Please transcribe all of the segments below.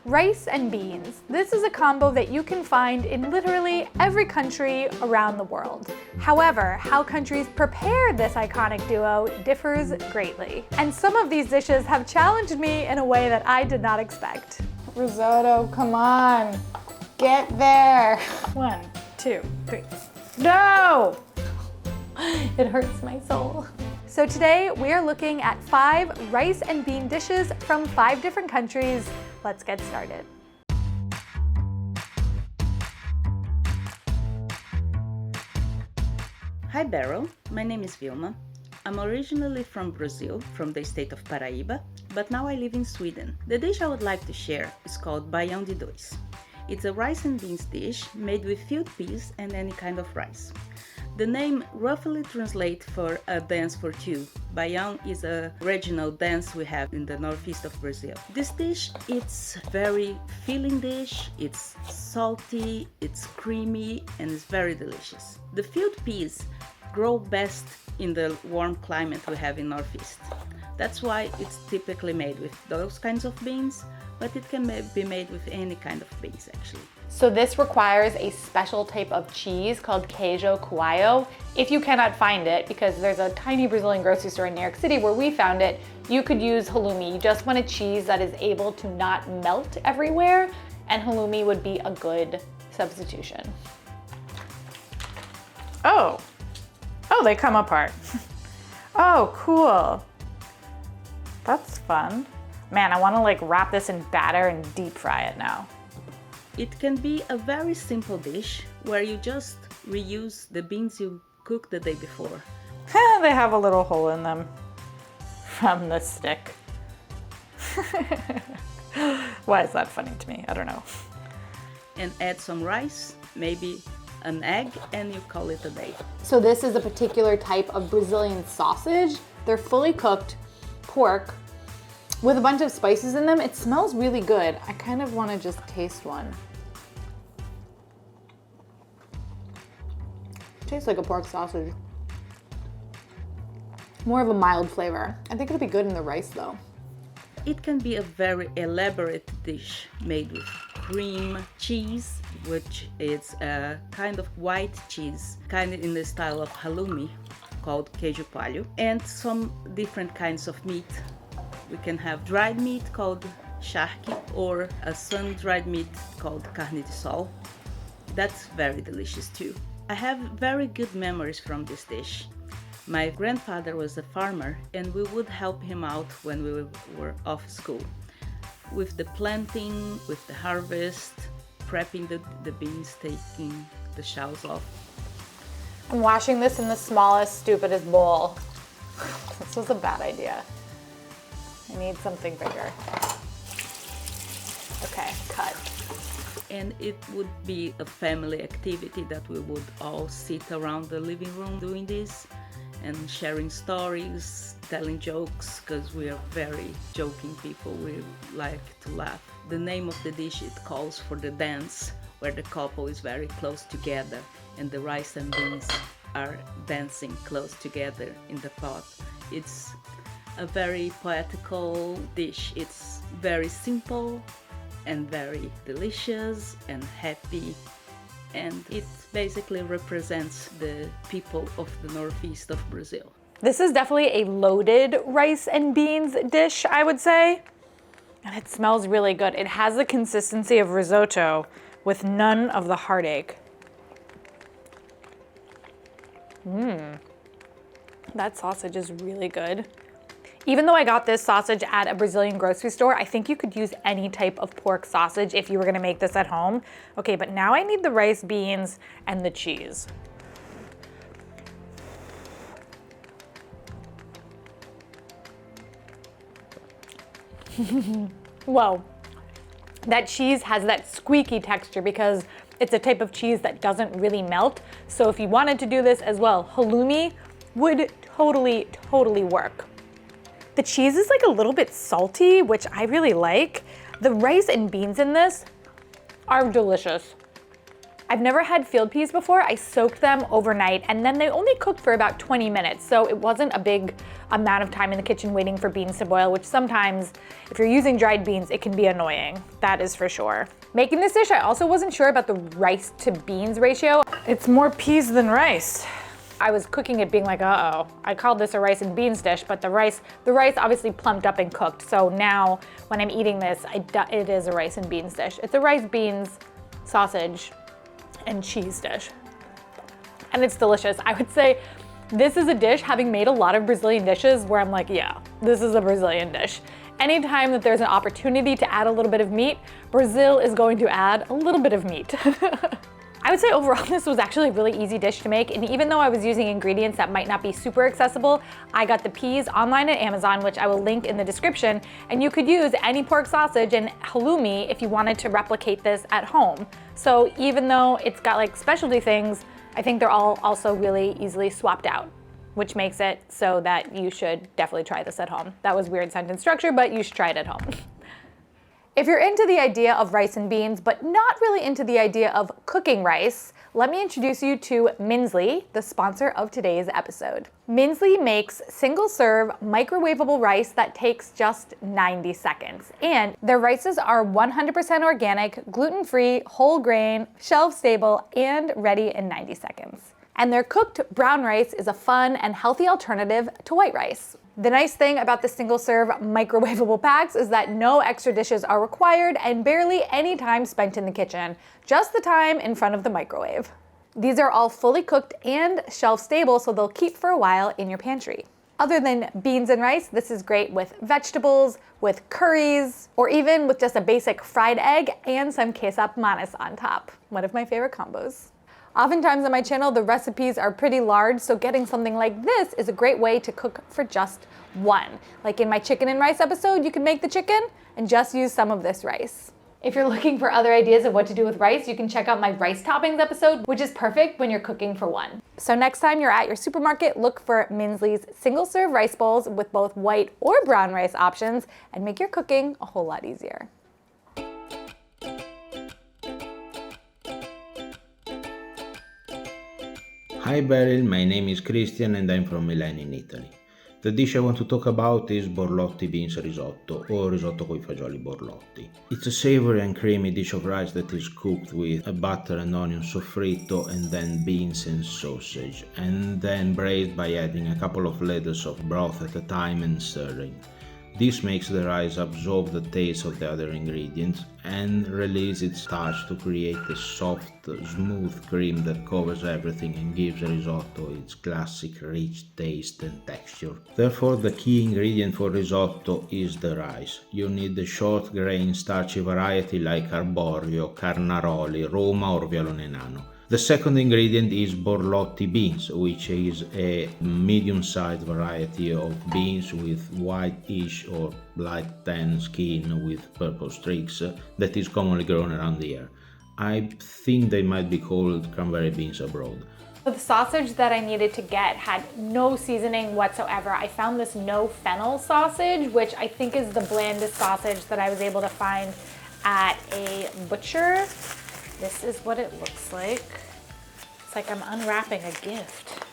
Rice and beans. This is a combo that you can find in literally every country around the world. However, how countries prepare this iconic duo differs greatly. And some of these dishes have challenged me in a way that I did not expect. Risotto, come on. Get there. 1, 2, 3. No! It hurts my soul. So today we are looking at 5 rice and bean dishes from 5 different countries. Let's get started. Hi Beryl, my name is Edvilma. I'm originally from Brazil, from the state of Paraíba, but now I live in Sweden. The dish I would like to share is called Baião de Dois. It's a rice and beans dish made with field peas and any kind of rice. The name roughly translates for a dance for two. Baião is a regional dance we have in the northeast of Brazil. This dish, it's very filling dish, it's salty, it's creamy, and it's very delicious. The field peas grow best in the warm climate we have in northeast. That's why it's typically made with those kinds of beans, but it can be made with any kind of beans actually. So this requires a special type of cheese called queijo coalho. If you cannot find it, because there's a tiny Brazilian grocery store in New York City where we found it, you could use halloumi. You just want a cheese that is able to not melt everywhere, and halloumi would be a good substitution. Oh, they come apart. Oh, cool. That's fun. Man, I want to like wrap this in batter and deep fry it now. It can be a very simple dish where you just reuse the beans you cooked the day before. They have a little hole in them from the stick. Why is that funny to me? I don't know. And add some rice, maybe an egg, and you call it a day. So this is a particular type of Brazilian sausage. They're fully cooked pork with a bunch of spices in them. It smells really good. I kind of want to just taste one. Tastes like a pork sausage. More of a mild flavor. I think it'll be good in the rice though. It can be a very elaborate dish made with cream cheese, which is a kind of white cheese, kind of in the style of halloumi, called queijo coalho, and some different kinds of meat. We can have dried meat called charque or a sun-dried meat called carne de sol. That's very delicious too. I have very good memories from this dish. My grandfather was a farmer and we would help him out when we were off school. With the planting, with the harvest, prepping the beans, taking the shells off. I'm washing this in the smallest, stupidest bowl. This was a bad idea. I need something bigger. Okay, cut. And it would be a family activity that we would all sit around the living room doing this and sharing stories, telling jokes, because we are very joking people. We like to laugh. The name of the dish, it calls for the dance where the couple is very close together and the rice and beans are dancing close together in the pot. It's a very poetical dish. It's very simple and very delicious and happy, and it basically represents the people of the northeast of Brazil. This is definitely a loaded rice and beans dish, I would say. And it smells really good. It has the consistency of risotto with none of the heartache. That sausage is really good. Even though I got this sausage at a Brazilian grocery store, I think you could use any type of pork sausage if you were gonna make this at home. Okay, but now I need the rice, beans, and the cheese. Whoa, that cheese has that squeaky texture because it's a type of cheese that doesn't really melt. So if you wanted to do this as well, halloumi would totally work. The cheese is like a little bit salty, which I really like. The rice and beans in this are delicious. I've never had field peas before. I soaked them overnight and then they only cooked for about 20 minutes. So it wasn't a big amount of time in the kitchen waiting for beans to boil, which sometimes if you're using dried beans, it can be annoying. That is for sure. Making this dish, I also wasn't sure about the rice to beans ratio. It's more peas than rice. I was cooking it being like, uh-oh, I called this a rice and beans dish, but the rice obviously plumped up and cooked. So now when I'm eating this, it is a rice and beans dish. It's a rice, beans, sausage, and cheese dish. And it's delicious. I would say this is a dish, having made a lot of Brazilian dishes, where I'm like, yeah, this is a Brazilian dish. Anytime that there's an opportunity to add a little bit of meat, Brazil is going to add a little bit of meat. I would say overall this was actually a really easy dish to make, and even though I was using ingredients that might not be super accessible, I got the peas online at Amazon, which I will link in the description, and you could use any pork sausage and halloumi if you wanted to replicate this at home. So even though it's got like specialty things, I think they're all also really easily swapped out, which makes it so that you should definitely try this at home. That was weird sentence structure, but you should try it at home. If you're into the idea of rice and beans, but not really into the idea of cooking rice, let me introduce you to Minsley, the sponsor of today's episode. Minsley makes single-serve microwavable rice that takes just 90 seconds. And their rices are 100% organic, gluten-free, whole grain, shelf-stable, and ready in 90 seconds. And their cooked brown rice is a fun and healthy alternative to white rice. The nice thing about the single-serve microwavable packs is that no extra dishes are required and barely any time spent in the kitchen, just the time in front of the microwave. These are all fully cooked and shelf-stable, so they'll keep for a while in your pantry. Other than beans and rice, this is great with vegetables, with curries, or even with just a basic fried egg and some queso manis on top. One of my favorite combos. Oftentimes on my channel, the recipes are pretty large, so getting something like this is a great way to cook for just one. Like in my chicken and rice episode, you can make the chicken and just use some of this rice. If you're looking for other ideas of what to do with rice, you can check out my rice toppings episode, which is perfect when you're cooking for one. So next time you're at your supermarket, look for Minsley's single-serve rice bowls with both white or brown rice options and make your cooking a whole lot easier. Hi Beryl, my name is Cristian and I'm from Milan in Italy. The dish I want to talk about is Borlotti beans risotto, or risotto coi fagioli Borlotti. It's a savory and creamy dish of rice that is cooked with a butter and onion soffritto and then beans and sausage, and then braised by adding a couple of ladles of broth at a time and stirring. This makes the rice absorb the taste of the other ingredients and release its starch to create a soft, smooth cream that covers everything and gives the risotto its classic rich taste and texture. Therefore, the key ingredient for risotto is the rice. You need the short grain starchy variety like arborio, carnaroli, roma or violone nano. The second ingredient is Borlotti beans, which is a medium-sized variety of beans with whitish or light tan skin with purple streaks that is commonly grown around here. I think they might be called cranberry beans abroad. The sausage that I needed to get had no seasoning whatsoever. I found this no fennel sausage, which I think is the blandest sausage that I was able to find at a butcher. This is what it looks like. It's like I'm unwrapping a gift.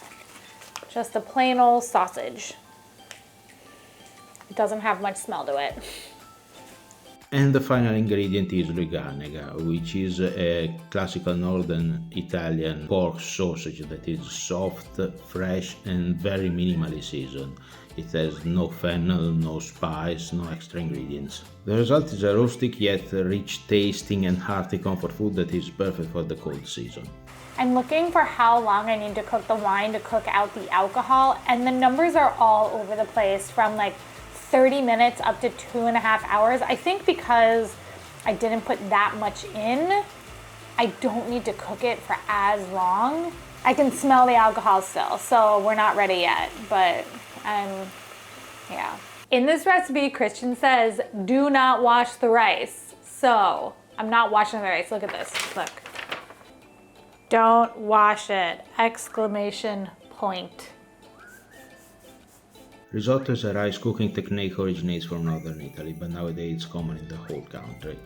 Just a plain old sausage. It doesn't have much smell to it. And the final ingredient is riganega, which is a classical northern Italian pork sausage that is soft, fresh and very minimally seasoned. It has no fennel, no spice, no extra ingredients. The result is a rustic yet rich tasting and hearty comfort food that is perfect for the cold season. I'm looking for how long I need to cook the wine to cook out the alcohol, and the numbers are all over the place from like 30 minutes up to 2.5 hours. I think because I didn't put that much in, I don't need to cook it for as long. I can smell the alcohol still, so we're not ready yet, but yeah. In this recipe, Cristian says, do not wash the rice. So I'm not washing the rice. Look at this, look. Don't wash it, exclamation point. Risotto is a rice cooking technique originates from northern Italy, but nowadays it's common in the whole country.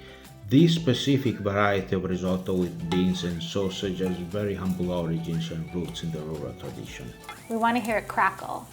This specific variety of risotto with beans and sausage has very humble origins and roots in the rural tradition. We want to hear it crackle.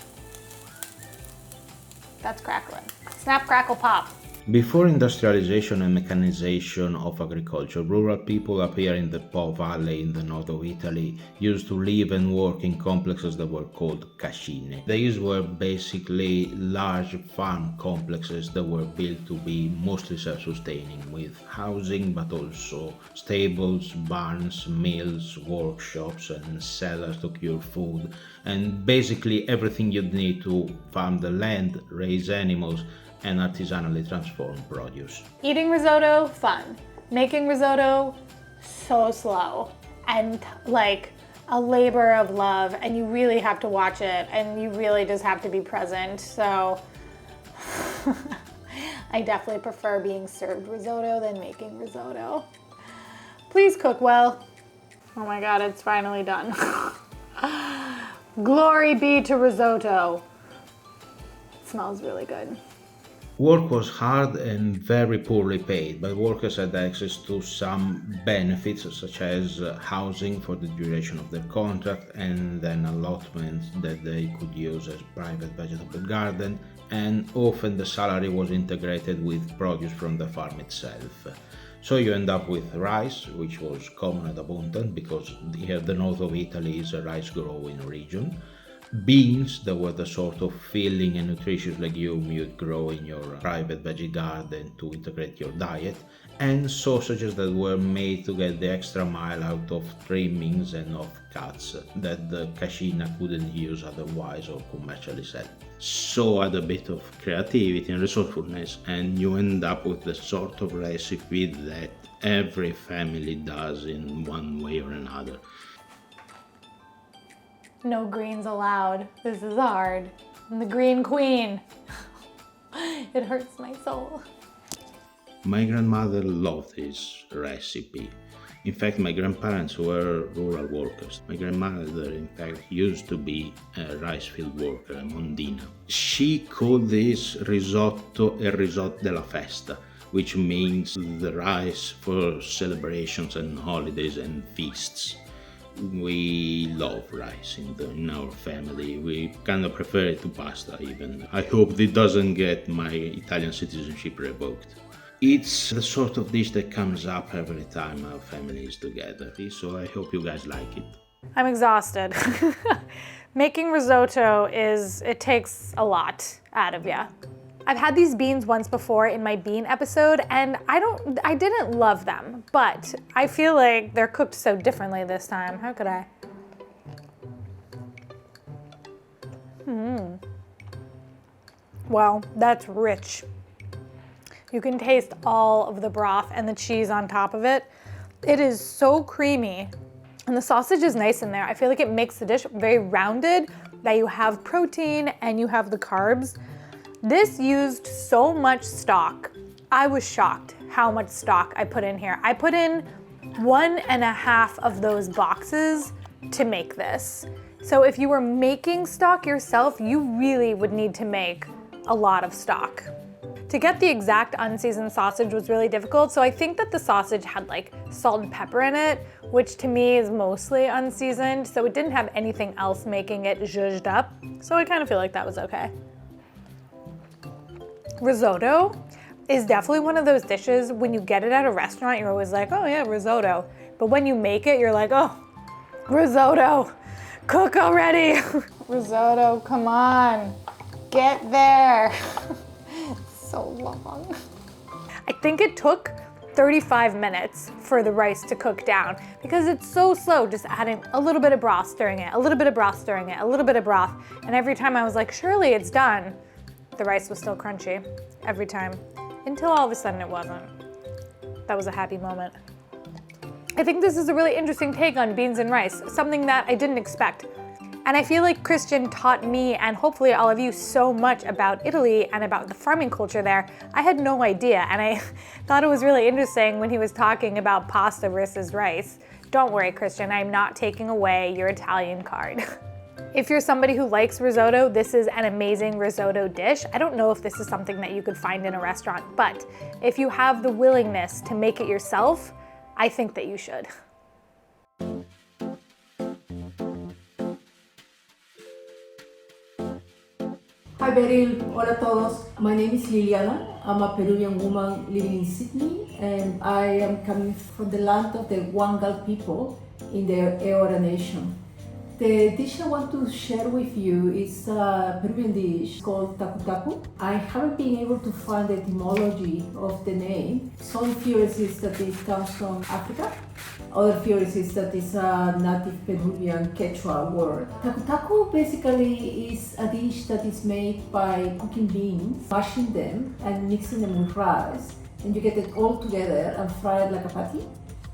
That's crackling. Snap, crackle, pop. Before industrialization and mechanization of agriculture, rural people up here in the Po Valley in the north of Italy used to live and work in complexes that were called cascine. These were basically large farm complexes that were built to be mostly self-sustaining, with housing but also stables, barns, mills, workshops and cellars to cure food, and basically everything you'd need to farm the land, raise animals, and artisanally transform produce. Eating risotto, fun. Making risotto, so slow. And like a labor of love, and you really have to watch it, and you really just have to be present. So I definitely prefer being served risotto than making risotto. Please cook well. Oh my God, it's finally done. Glory be to risotto. It smells really good. Work was hard and very poorly paid, but workers had access to some benefits such as housing for the duration of their contract and then allotments that they could use as private vegetable garden, and often the salary was integrated with produce from the farm itself. So you end up with rice, which was common and abundant because here the north of Italy is a rice growing region. Beans, that were the sort of filling and nutritious legume you'd grow in your private veggie garden to integrate your diet, and sausages that were made to get the extra mile out of trimmings and offcuts that the cascina couldn't use otherwise or commercially sell. So add a bit of creativity and resourcefulness and you end up with the sort of recipe that every family does in one way or another. No greens allowed. This is hard. I'm the green queen. It hurts my soul. My grandmother loved this recipe. In fact, my grandparents were rural workers. My grandmother, in fact, used to be a rice field worker, a mondina. She called this risotto el risotto della festa, which means the rice for celebrations and holidays and feasts. We love rice in our family. We kind of prefer it to pasta even. I hope it doesn't get my Italian citizenship revoked. It's the sort of dish that comes up every time our family is together, so I hope you guys like it. I'm exhausted. Making risotto it takes a lot out of you. I've had these beans once before in my bean episode and I didn't love them, but I feel like they're cooked so differently this time. How could I? Wow, that's rich. You can taste all of the broth and the cheese on top of it. It is so creamy and the sausage is nice in there. I feel like it makes the dish very rounded, that you have protein and you have the carbs. This used so much stock. I was shocked how much stock I put in here. I put in 1.5 of those boxes to make this. So if you were making stock yourself, you really would need to make a lot of stock. To get the exact unseasoned sausage was really difficult, so I think that the sausage had like salt and pepper in it, which to me is mostly unseasoned, so it didn't have anything else making it zhuzhed up. So I kind of feel like that was okay. Risotto is definitely one of those dishes, when you get it at a restaurant, you're always like, oh yeah, risotto. But when you make it, you're like, oh, risotto, cook already. Risotto, come on, get there. So long. I think it took 35 minutes for the rice to cook down because it's so slow, just adding a little bit of broth, stirring it, a little bit of broth, stirring it, a little bit of broth. And every time I was like, surely it's done. The rice was still crunchy every time, until all of a sudden it wasn't. That was a happy moment. I think this is a really interesting take on beans and rice, something that I didn't expect. And I feel like Cristian taught me, and hopefully all of you, so much about Italy and about the farming culture there. I had no idea, and I thought it was really interesting when he was talking about pasta versus rice. Don't worry, Cristian, I'm not taking away your Italian card. If you're somebody who likes risotto, this is an amazing risotto dish. I don't know if this is something that you could find in a restaurant, but if you have the willingness to make it yourself, I think that you should. Hi Beryl, hola a todos. My name is Liliana. I'm a Peruvian woman living in Sydney, and I am coming from the land of the Wangal people in the Eora Nation. The dish I want to share with you is a Peruvian dish called Tacu. I haven't been able to find the etymology of the name. Some theories is that it comes from Africa. Other theories is that it's a native Peruvian Quechua word. Tacu basically is a dish that is made by cooking beans, mashing them and mixing them with rice. And you get it all together and fry it like a patty.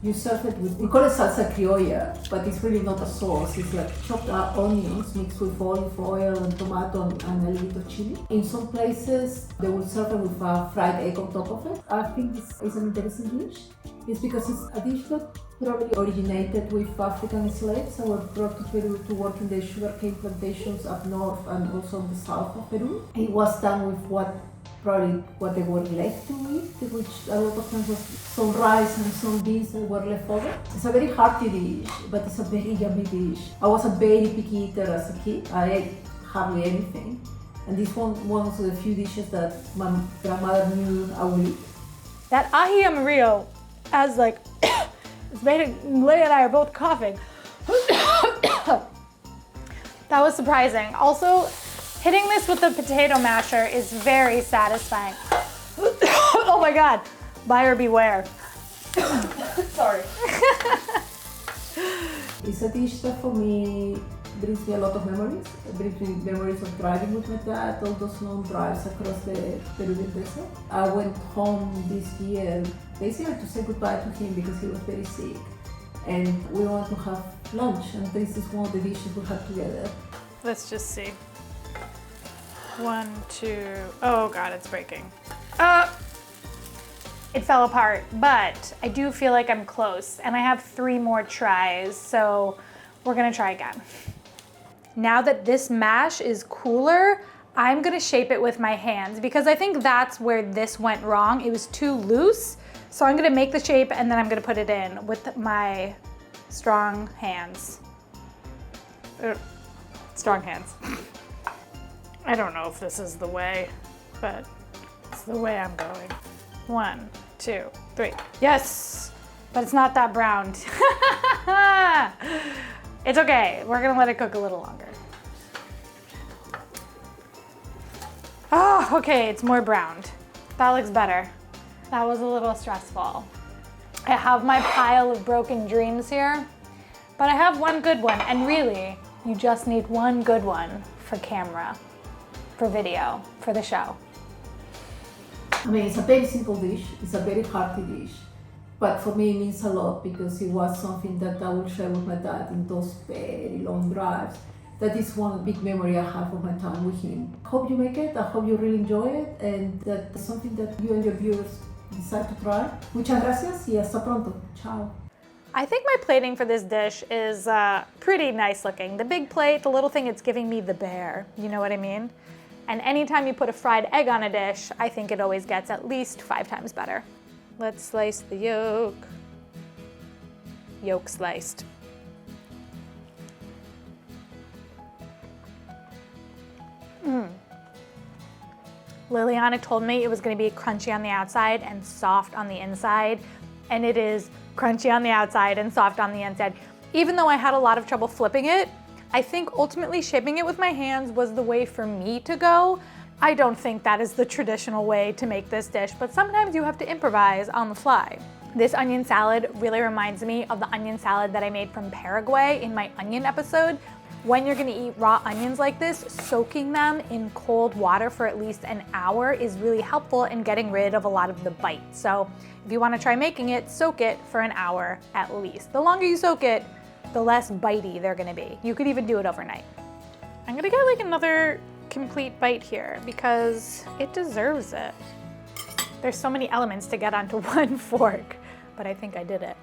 You serve it with, we call it salsa criolla, but it's really not a sauce. It's like chopped up onions mixed with olive oil and tomato and a little bit of chili. In some places, they will serve it with a fried egg on top of it. I think this is an interesting dish. It's because it's a dish that probably originated with African slaves that were brought to Peru to work in the sugarcane plantations up north and also in the south of Peru. It was done with what they were left to eat, which a lot of times was some rice and some beans that were left over. It's a very hearty dish, but it's a very yummy dish. I was a very picky eater as a kid. I ate hardly anything. And this one was one of the few dishes that my grandmother knew I would eat. That ají amarillo has like, it's made it, Leia and I are both coughing. That was surprising. Also, hitting this with the potato masher is very satisfying. Oh my God, buyer beware. Sorry. It's a dish that for me brings me a lot of memories. It brings me memories of driving with my dad, all those long drives across the Peruvian desert. I went home this year basically to say goodbye to him because he was very sick. And we wanted to have lunch, and this is one of the dishes we had together. Let's just see. 1, 2, oh God, it's breaking. It fell apart, but I do feel like I'm close, and I have 3 more tries, so we're gonna try again. Now that this mash is cooler, I'm gonna shape it with my hands because I think that's where this went wrong. It was too loose, so I'm gonna make the shape and then I'm gonna put it in with my strong hands. Strong hands. I don't know if this is the way, but it's the way I'm going. 1, 2, 3. Yes, but it's not that browned. It's okay, we're gonna let it cook a little longer. Oh, okay, it's more browned. That looks better. That was a little stressful. I have my pile of broken dreams here, but I have one good one, and really, you just need one good one for camera, for video, for the show. I mean, it's a very simple dish, it's a very hearty dish, but for me it means a lot because it was something that I would share with my dad in those very long drives. That is one big memory I have of my time with him. Hope you make it, I hope you really enjoy it, and that's something that you and your viewers decide to try. Muchas gracias y hasta pronto. Ciao. I think my plating for this dish is pretty nice looking. The big plate, the little thing, it's giving me the bear, you know what I mean? And anytime you put a fried egg on a dish, I think it always gets at least 5 times better. Let's slice the yolk. Yolk sliced. Liliana told me it was gonna be crunchy on the outside and soft on the inside, and it is crunchy on the outside and soft on the inside. Even though I had a lot of trouble flipping it, I think ultimately shaping it with my hands was the way for me to go. I don't think that is the traditional way to make this dish, but sometimes you have to improvise on the fly. This onion salad really reminds me of the onion salad that I made from Paraguay in my onion episode. When you're gonna eat raw onions like this, soaking them in cold water for at least an hour is really helpful in getting rid of a lot of the bite. So if you wanna try making it, soak it for an hour at least. The longer you soak it, the less bitey they're gonna be. You could even do it overnight. I'm gonna get like another complete bite here because it deserves it. There's so many elements to get onto one fork, but I think I did it.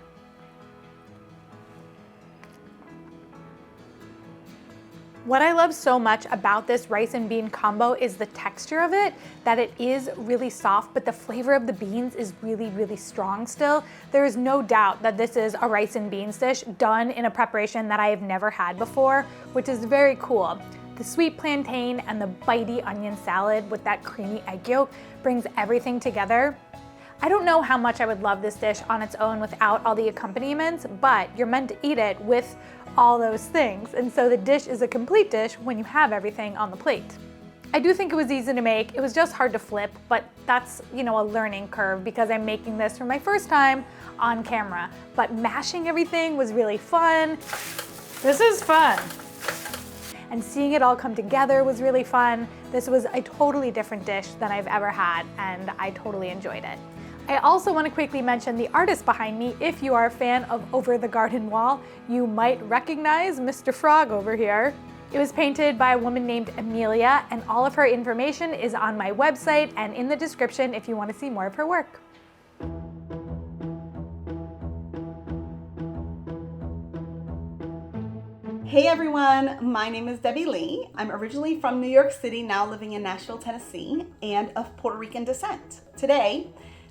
What I love so much about this rice and bean combo is the texture of it, that it is really soft, but the flavor of the beans is really, really strong still. There is no doubt that this is a rice and beans dish done in a preparation that I have never had before, which is very cool. The sweet plantain and the bitey onion salad with that creamy egg yolk brings everything together. I don't know how much I would love this dish on its own without all the accompaniments, but you're meant to eat it with all those things. And so the dish is a complete dish when you have everything on the plate. I do think it was easy to make. It was just hard to flip, but that's, a learning curve because I'm making this for my first time on camera. But mashing everything was really fun. This is fun. And seeing it all come together was really fun. This was a totally different dish than I've ever had, and I totally enjoyed it. I also want to quickly mention the artist behind me. If you are a fan of Over the Garden Wall, you might recognize Mr. Frog over here. It was painted by a woman named Amelia, and all of her information is on my website and in the description if you want to see more of her work. Hey everyone, my name is Debilee. I'm originally from New York City, now living in Nashville, Tennessee, and of Puerto Rican descent. Today,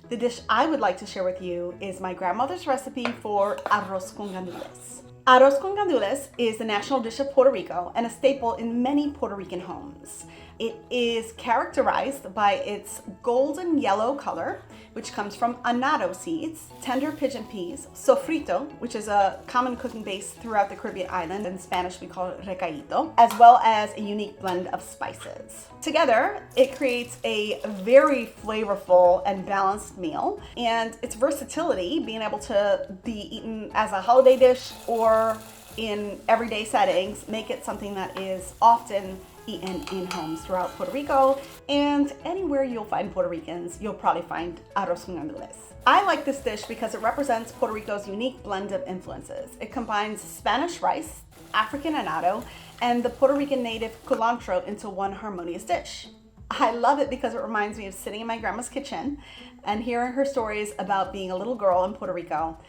the dish I would like to share with you is my grandmother's recipe for Arroz con Gandules. Arroz con Gandules is the national dish of Puerto Rico and a staple in many Puerto Rican homes. It is characterized by its golden yellow color, which comes from annatto seeds, tender pigeon peas, sofrito, which is a common cooking base throughout the Caribbean island. In Spanish, we call it recaito, as well as a unique blend of spices. Together, it creates a very flavorful and balanced meal, and its versatility, being able to be eaten as a holiday dish or in everyday settings, make it something that is often eaten in homes throughout Puerto Rico, and anywhere you'll find Puerto Ricans, you'll probably find arroz con gandules. I like this dish because it represents Puerto Rico's unique blend of influences. It combines Spanish rice, African annatto, and the Puerto Rican native culantro into one harmonious dish. I love it because it reminds me of sitting in my grandma's kitchen and hearing her stories about being a little girl in Puerto Rico.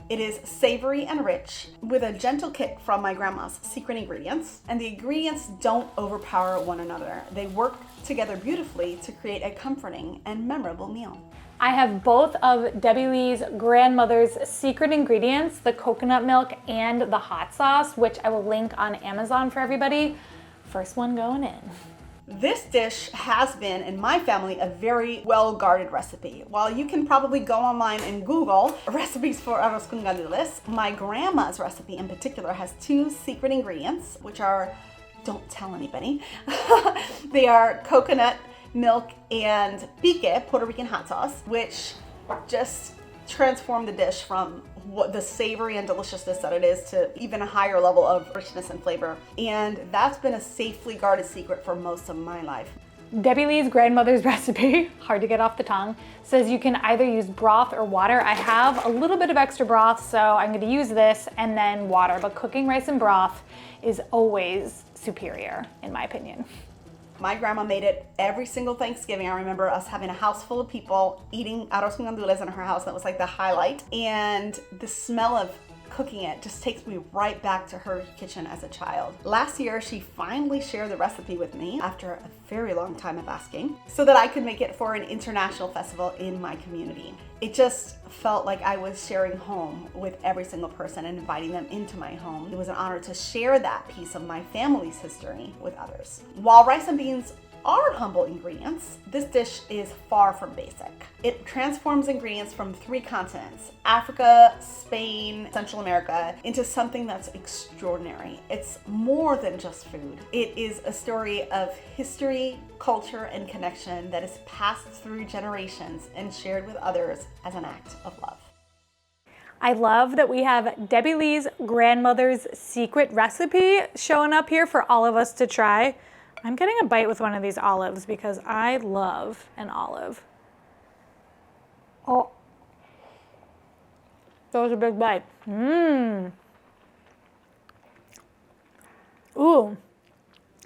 It is savory and rich with a gentle kick from my grandma's secret ingredients, and the ingredients don't overpower one another. They work together beautifully to create a comforting and memorable meal. I have both of Debilee's grandmother's secret ingredients, the coconut milk and the hot sauce, which I will link on Amazon for everybody. First one going in. This dish has been, in my family, a very well-guarded recipe. While you can probably go online and Google recipes for arroz con gandules, my grandma's recipe in particular has two secret ingredients, which are, don't tell anybody, they are coconut milk and pique, Puerto Rican hot sauce, which just transform the dish from the savory and deliciousness that it is to even a higher level of richness and flavor. And that's been a safely guarded secret for most of my life. Debilee's grandmother's recipe, hard to get off the tongue, says you can either use broth or water. I have a little bit of extra broth, so I'm going to use this and then water, but cooking rice in broth is always superior, in my opinion. My grandma made it every single Thanksgiving. I remember us having a house full of people eating arroz con gandules in her house. That was like the highlight. And the smell of cooking it just takes me right back to her kitchen as a child. Last year, she finally shared the recipe with me after a very long time of asking so that I could make it for an international festival in my community. It just felt like I was sharing home with every single person and inviting them into my home. It was an honor to share that piece of my family's history with others. While rice and beans are humble ingredients, this dish is far from basic. It transforms ingredients from 3 continents, Africa, Spain, Central America, into something that's extraordinary. It's more than just food. It is a story of history, culture, and connection that is passed through generations and shared with others as an act of love. I love that we have Debilee's grandmother's secret recipe showing up here for all of us to try. I'm getting a bite with one of these olives because I love an olive. Oh, that was a big bite. Ooh,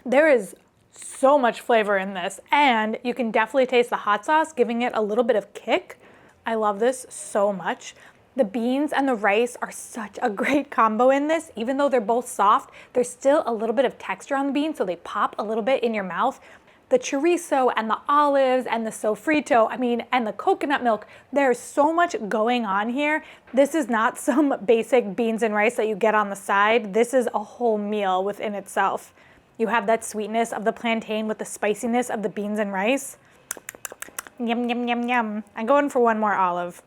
there is so much flavor in this, and you can definitely taste the hot sauce giving it a little bit of kick. I love this so much. The beans and the rice are such a great combo in this. Even though they're both soft, there's still a little bit of texture on the beans, so they pop a little bit in your mouth. The chorizo and the olives and the sofrito, and the coconut milk, there's so much going on here. This is not some basic beans and rice that you get on the side. This is a whole meal within itself. You have that sweetness of the plantain with the spiciness of the beans and rice. Yum, yum, yum, yum. I'm going for one more olive.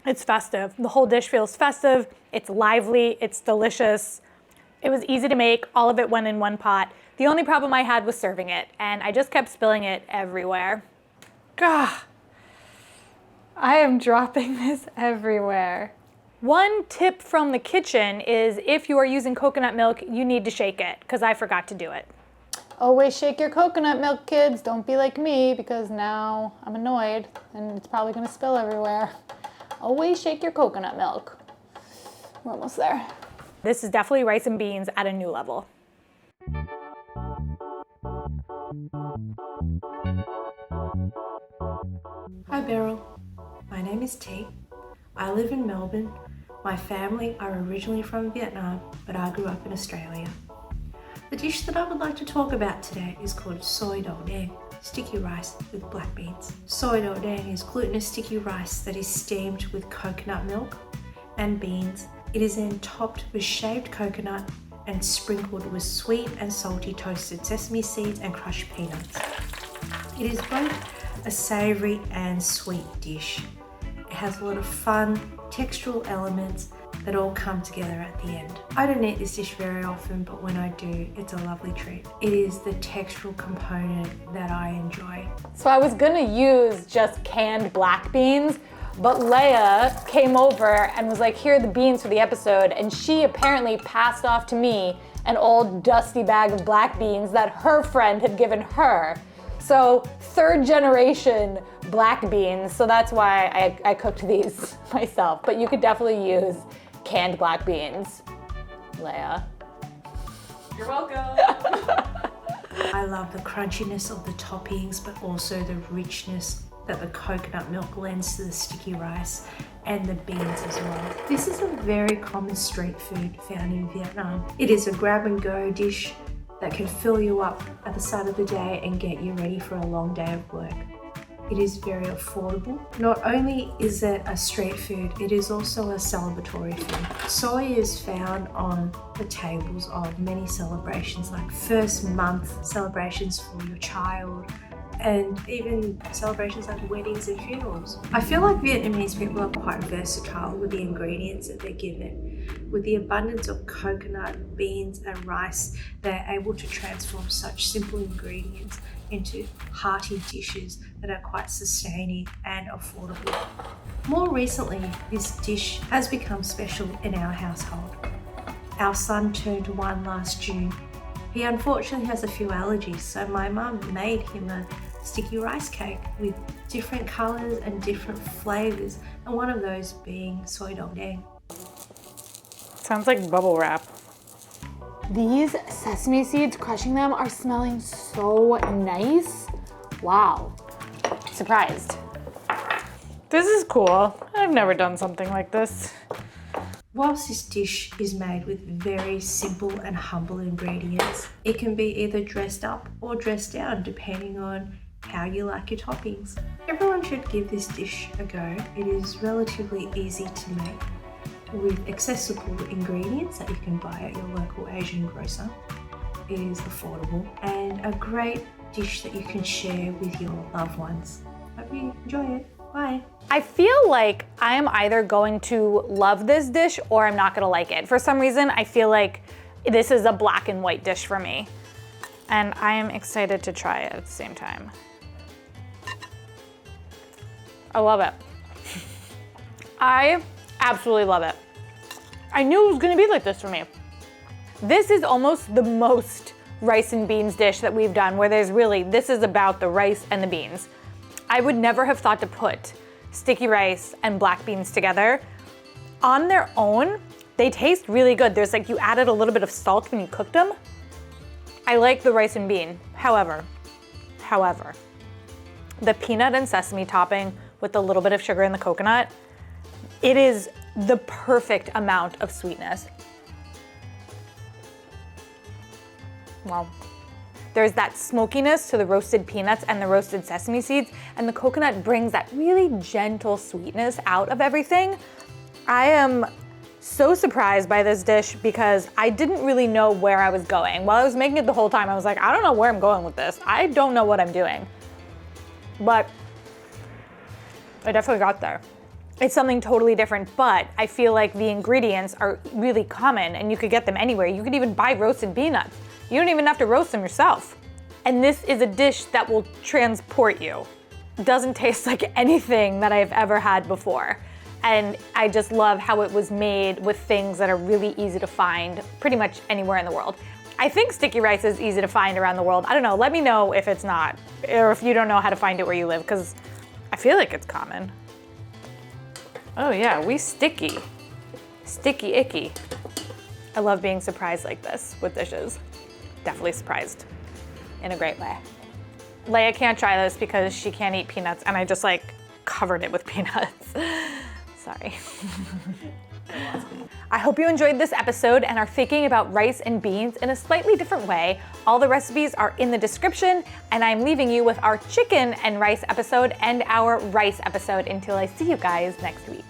It's festive. The whole dish feels festive. It's lively. It's delicious. It was easy to make. All of it went in one pot. The only problem I had was serving it, and I just kept spilling it everywhere. Gah! I am dropping this everywhere. One tip from the kitchen is if you are using coconut milk, you need to shake it, because I forgot to do it. Always shake your coconut milk, kids. Don't be like me, because now I'm annoyed and it's probably gonna spill everywhere. Always shake your coconut milk. We're almost there. This is definitely rice and beans at a new level. Hi Beryl, my name is T. I live in Melbourne. My family are originally from Vietnam, but I grew up in Australia. The dish that I would like to talk about today is called Xoi Dau Den, sticky rice with black beans. Xoi Dau Den is glutinous sticky rice that is steamed with coconut milk and beans. It is then topped with shaved coconut and sprinkled with sweet and salty toasted sesame seeds and crushed peanuts. It is both a savoury and sweet dish. It has a lot of fun, textural elements that all come together at the end. I don't eat this dish very often, but when I do, it's a lovely treat. It is the textural component that I enjoy. So I was gonna use just canned black beans, but Leia came over and was like, here are the beans for the episode, and she apparently passed off to me an old dusty bag of black beans that her friend had given her. So third generation black beans, so that's why I cooked these myself, but you could definitely use canned black beans. Leia. You're welcome. I love the crunchiness of the toppings, but also the richness that the coconut milk lends to the sticky rice and the beans as well. This is a very common street food found in Vietnam. It is a grab and go dish that can fill you up at the start of the day and get you ready for a long day of work. It is very affordable. Not only is it a street food, it is also a celebratory food. Soy is found on the tables of many celebrations, like first month celebrations for your child, and even celebrations like weddings and funerals. I feel like Vietnamese people are quite versatile with the ingredients that they're given. With the abundance of coconut, beans and rice, they're able to transform such simple ingredients into hearty dishes that are quite sustaining and affordable. More recently, this dish has become special in our household. Our son turned 1 last June. He unfortunately has a few allergies, so my mum made him a sticky rice cake with different colours and different flavours, and one of those being Xoi Dau Den. Sounds like bubble wrap. These sesame seeds, crushing them, are smelling so nice. Wow. Surprised. This is cool. I've never done something like this. Whilst this dish is made with very simple and humble ingredients, it can be either dressed up or dressed down depending on how you like your toppings. Everyone should give this dish a go. It is relatively easy to make with accessible ingredients that you can buy at your local Asian grocer. It is affordable and a great dish that you can share with your loved ones. Hope you enjoy it. Bye. I feel like I am either going to love this dish or I'm not gonna like it. For some reason, I feel like this is a black and white dish for me. And I am excited to try it at the same time. I love it. I absolutely love it. I knew it was gonna be like this for me. This is almost the most rice and beans dish that we've done, where this is about the rice and the beans. I would never have thought to put sticky rice and black beans together. On their own, they taste really good. There's you added a little bit of salt when you cooked them. I like the rice and bean. However, the peanut and sesame topping with a little bit of sugar in the coconut, it is the perfect amount of sweetness. Wow. There's that smokiness to the roasted peanuts and the roasted sesame seeds, and the coconut brings that really gentle sweetness out of everything. I am so surprised by this dish because I didn't really know where I was going. While I was making it the whole time, I was like, I don't know where I'm going with this. I don't know what I'm doing. But I definitely got there. It's something totally different, but I feel like the ingredients are really common and you could get them anywhere. You could even buy roasted peanuts. You don't even have to roast them yourself. And this is a dish that will transport you. It doesn't taste like anything that I've ever had before. And I just love how it was made with things that are really easy to find pretty much anywhere in the world. I think sticky rice is easy to find around the world. I don't know, let me know if it's not, or if you don't know how to find it where you live, because I feel like it's common. Oh yeah, we sticky. Sticky icky. I love being surprised like this with dishes. Definitely surprised in a great way. Leia can't try this because she can't eat peanuts, and I just like covered it with peanuts. Sorry. I hope you enjoyed this episode and are thinking about rice and beans in a slightly different way. All the recipes are in the description, and I'm leaving you with our chicken and rice episode and our rice episode until I see you guys next week.